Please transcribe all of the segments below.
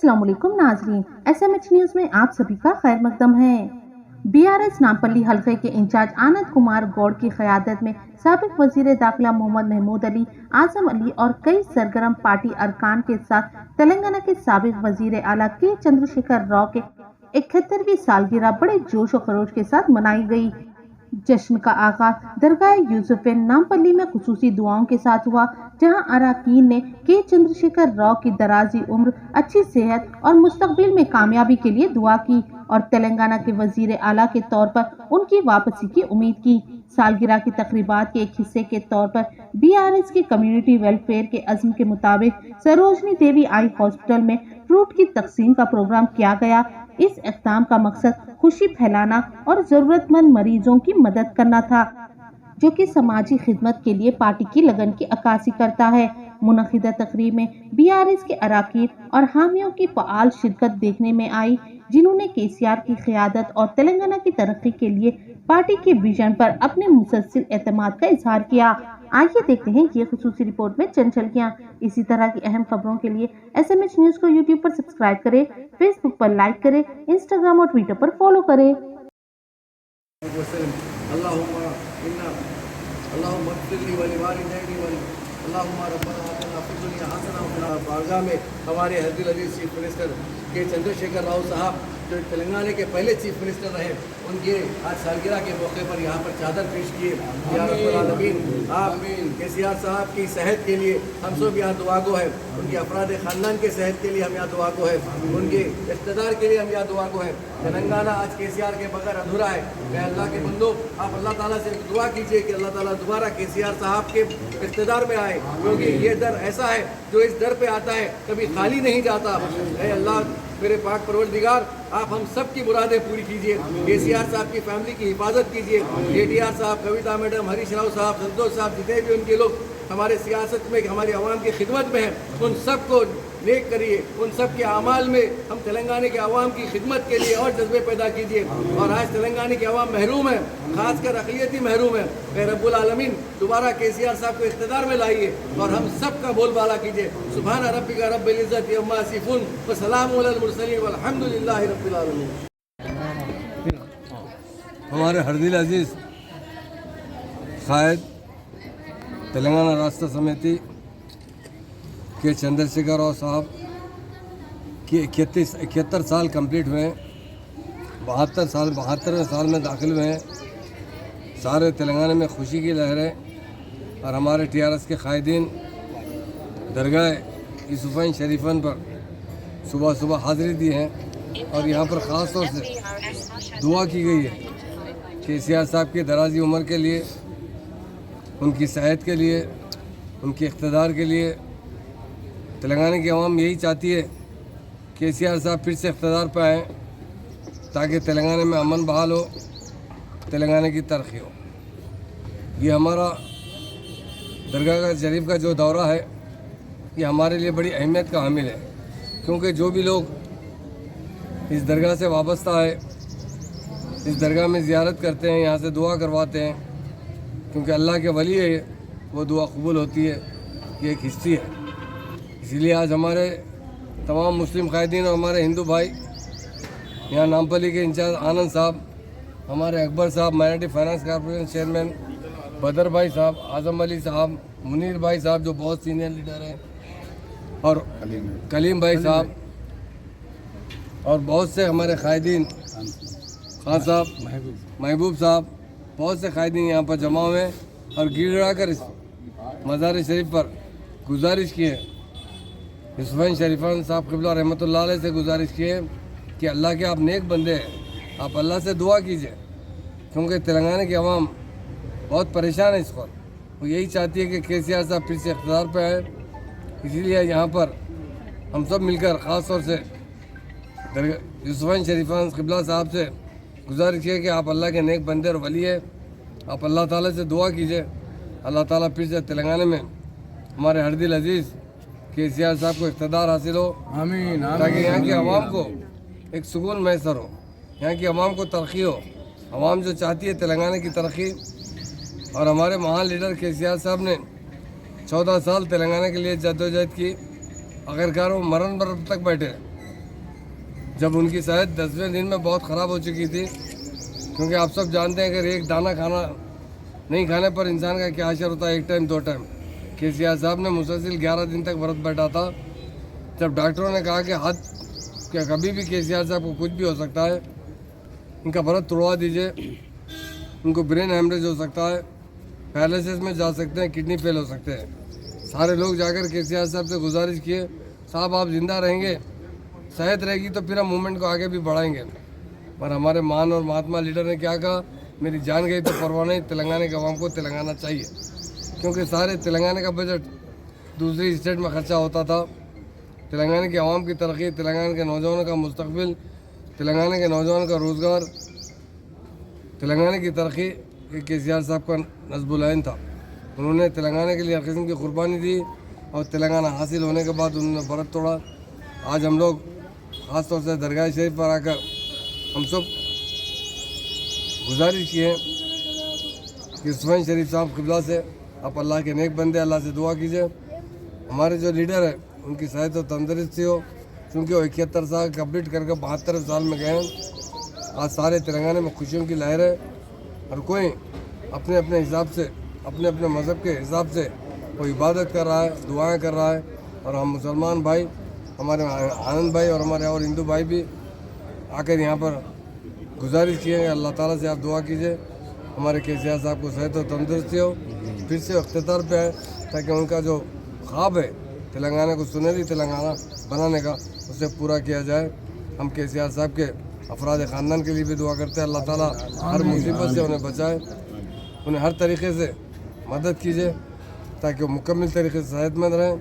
अस्सलाम वालेकुम नाजरीन, SMH न्यूज में आप सभी का खैर मकदम है। BRS नामपल्ली हल्के के इंचार्ज आनंद कुमार गौड़ की क़यादत में साबिक वजीर दाखिला मोहम्मद महमूद अली, आजम अली और कई सरगर्म पार्टी अरकान के साथ तेलंगाना के साबिक वजीर आला के चंद्रशेखर राव के 71वीं सालगिरह बड़े जोश और खरोश के साथ मनाई गई। जश्न का आगाज दरगाह यूसुफैन नामपल्ली में खुसूसी दुआओं के साथ हुआ, जहां अरकान ने के चंद्रशेखर राव की दराजी उम्र, अच्छी सेहत और मुस्तकबिल में कामयाबी के लिए दुआ की और तेलंगाना के वजीर आला के तौर पर उनकी वापसी की उम्मीद की। सालगिरह की तकरीबात के एक हिस्से के तौर पर BRS के कम्युनिटी वेलफेयर के अज़्म के मुताबिक सरोजनी देवी आई हॉस्पिटल में फ्रूट की तकसीम का प्रोग्राम किया गया। इस इक़दाम का मकसद खुशी फैलाना और जरूरतमंद मरीजों की मदद करना था, जो कि समाजी खिदमत के लिए पार्टी की लगन की अक्कासी करता है। मुनक़िदा तकरीब में BRS के अरकान और हामियों की फ़आल शिरकत देखने में आई, जिन्होंने KCR की क़यादत और तेलंगाना की तरक्की के लिए पार्टी के विजन पर अपने मुसलसल एतमाद का इजहार किया। आइए देखते हैं ये खुसूसी रिपोर्ट में चंद झलकियां। इसी तरह की अहम खबरों के लिए SMH न्यूज को YouTube पर सब्सक्राइब करें, Facebook पर लाइक करें, Instagram और Twitter पर फॉलो करें। हमारे हज़रत अजीज़ चीफ मिनिस्टर के चंद्रशेखर राव साहब जो तेलंगाना के पहले चीफ मिनिस्टर रहे, उनके आज सालगिरह के मौके पर यहाँ पर चादर पेश किए। या रब्बुल आलमीन, आप KCR साहब की सेहत के लिए हम सब यहाँ दुआ गो है, उनके अफराद ख़ानदान के सेहत के लिए हम यहाँ दुआ गो है, उनके इक़्तिदार के लिए हम यहाँ दुआ गो है। तेलंगाना आज KCR के बगैर अधूरा है। मैं अल्लाह के बंदो, आप अल्लाह ताला से दुआ कीजिए कि अल्लाह ताला दोबारा KCR साहब के इक़्तिदार में आए, क्योंकि ये दर ऐसा है जो इस दर पे आता है कभी खाली नहीं जाता। ऐ अल्लाह मेरे पाक परवरदिगार, आप हम सब की मुरादें पूरी कीजिए। KCR साहब की फैमिली की हिफाजत कीजिए। KTR साहब, कविता मैडम, हरीश राव साहब, संतोष साहब, जितने भी उनके लोग हमारे सियासत में हमारे अवाम की खिदमत में हैं, उन सब को नेक करिए। उन सब के अमाल में हम तेलंगाना के अवाम की खिदमत के लिए और जज्बे पैदा कीजिए। और आज तेलंगाना के अवाम महरूम है, खासकर अक़लियती महरूम है। ऐ रब्बुल आलमीन, दोबारा KCR साहब को इक़्तिदार में लाइए और हम सब का बोलबाला कीजिए। सुभान रब्बिका रब्बिल इज़्ज़ति अम्मा यसिफ़ून व सलामुन अलल मुरसलीन वल्हम्दुलिल्लाहि रब्बिल आलमीन। हमारे हरदिल अजीज़ कायद तेलंगाना राष्ट्र समिति के चंद्रशेखर राव साहब की 71 साल कंप्लीट हुए, 72वें साल में दाखिल हुए हैं। सारे तेलंगाना में खुशी की लहरें और हमारे TRS के कायदीन दरगाह यूसुफैन शरीफन पर सुबह सुबह हाज़िरी दी हैं और यहाँ पर ख़ास तौर से दुआ की गई है KCR साहब की दराजी उम्र के लिए, उनकी सेहत के लिए, उनके इक़्तिदार के लिए। तेलंगाना की आवाम यही चाहती है KCR साहब फिर से इक़्तिदार पर आएँ ताकि तेलंगाना में अमन बहाल हो, तेलंगाना की तरक्की हो। ये हमारा दरगाह शरीफ का जो दौरा है, ये हमारे लिए बड़ी अहमियत का हामिल है, क्योंकि जो भी लोग इस दरगाह से वाबस्ता है, इस दरगाह में ज़ियारत करते हैं, यहाँ से दुआ करवाते हैं, क्योंकि अल्लाह के वली है, वो दुआ कबूल होती है। ये एक हिस्ट्री है। इसीलिए आज हमारे तमाम मुस्लिम कायदीन और हमारे हिंदू भाई यहाँ नामपल्ली के इंचार्ज आनंद साहब, हमारे अकबर साहब, माइनॉरिटी फाइनेंस कॉर्पोरेशन चेयरमैन, बदर भाई साहब, आजम अली साहब, मुनीर भाई साहब जो बहुत सीनियर लीडर हैं, और कलीम भाई साहब और बहुत से हमारे कायदीन, खान साहब, महबूब साहब, बहुत से कायदीन यहाँ पर जमा हुए और गिड़गिड़ा कर इस मज़ार शरीफ पर गुजारिश की है। यूसुफैन शरीफान साहब क़िबला रहमतुल्लाह अलैह से गुजारिश की है कि अल्लाह के आप नेक बंदे हैं, आप अल्लाह से दुआ कीजिए, क्योंकि तेलंगाना की आवाम बहुत परेशान है इस वक्त। वो यही चाहती है कि KCR साहब फिर से इक़्तिदार पर आए। इसीलिए यहाँ पर हम सब मिलकर ख़ास तौर से यूसुफैन शरीफान क़िबला साहब से गुजारिश की कि आप अल्लाह के नेक बंदे और वली है, आप अल्लाह ताला से दुआ कीजिए, अल्लाह ताला फिर से तेलंगाना में हमारे हरदिल अजीज़ KCR साहब को इक़्तिदार हासिल हो, आमीन, ताकि यहाँ की आवाम को एक सुकून मैसर हो, यहाँ की आवाम को तरक्की हो। आवाम जो चाहती है तेलंगाना की तरक्की, और हमारे महान लीडर KCR साहब ने 14 साल तेलंगाना के लिए जद्दोजहद की, आखिरकार वो मरण पर तक बैठे, जब उनकी सेहत 10वें दिन में बहुत ख़राब हो चुकी थी, क्योंकि आप सब जानते हैं कि एक दाना खाना नहीं खाने पर इंसान का क्या असर होता है, एक टाइम 2 टाइम। केसीआर साहब ने मुसलसिल 11 दिन तक व्रत बैठा था। जब डॉक्टरों ने कहा कि हद क्या कभी भी केसीआर साहब को कुछ भी हो सकता है, इनका व्रत तोड़वा दीजिए, उनको ब्रेन हेमरेज हो सकता है, पैरालिसिस में जा सकते हैं, किडनी फेल हो सकते हैं। सारे लोग जाकर केसीआर साहब से गुजारिश किए, साहब आप ज़िंदा रहेंगे, सेहत रहेगी तो फिर हम मूवमेंट को आगे भी बढ़ाएंगे। पर हमारे महान और महात्मा लीडर ने क्या कहा, मेरी जान गई तो परवाह नहीं, तेलंगाना के अवाम को तेलंगाना चाहिए। क्योंकि सारे तेलंगाना का बजट दूसरी स्टेट में खर्चा होता था। तेलंगाना की आवाम की तरक्की, तेलंगाना के नौजवानों का मुस्तकबिल, तेलंगाना के नौजवानों का रोज़गार, तेलंगाना की तरक्की ये केसीआर साहब का नस्बुल आइन था। उन्होंने तेलंगाना के लिए हर किस्म की कुर्बानी दी और तेलंगाना हासिल होने के बाद उन्होंने व्रत तोड़ा। आज हम लोग ख़ास तौर से दरगाह शरीफ पर आकर हम सब गुजारिश की है कि सुफैन शरीफ साहब क़िबला से आप अल्लाह के नेक बंदे, अल्लाह से दुआ कीजिए हमारे जो लीडर है उनकी सेहत और तंदुरुस्ती हो, क्योंकि वो 71 साल कंप्लीट करके 72 साल में गए हैं। आज सारे तेलंगाना में खुशियों की लहर है। हर कोई अपने अपने हिसाब से, अपने अपने मज़हब के हिसाब से वो इबादत कर रहा है, दुआएं कर रहा है। और हम मुसलमान भाई, हमारे आनंद भाई और हमारे और हिंदू भाई भी आकर यहाँ पर गुजारिश किए हैं, अल्लाह ताला से आप दुआ कीजिए हमारे केसीआर साहब को सेहत और तंदुरुस्ती हो, फिर से इख्तितार पे आए, ताकि उनका जो ख्वाब है तेलंगाना को सुनहरी तेलंगाना बनाने का, उसे पूरा किया जाए। हम केसीआर साहब के अफराद ख़ानदान के लिए भी दुआ करते हैं, अल्लाह ताला हर मुसीबत से उन्हें बचाए, उन्हें हर तरीके से मदद कीजिए ताकि वो मुकम्मल तरीके से सेहतमंद रहें।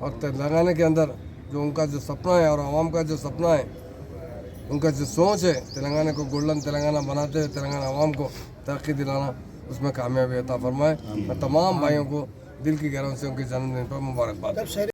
और तेलंगाना के अंदर जो उनका जो सपना है और आवाम का जो सपना है, उनका जो सोच है तेलंगाना को गोल्डन तेलंगाना बनाते हुए तेलंगाना आवाम को तरक्की दिलाना, उसमें कामयाबी अता फरमाए। मैं तमाम भाइयों को दिल की गहराइयों से उनके जन्मदिन पर मुबारकबाद।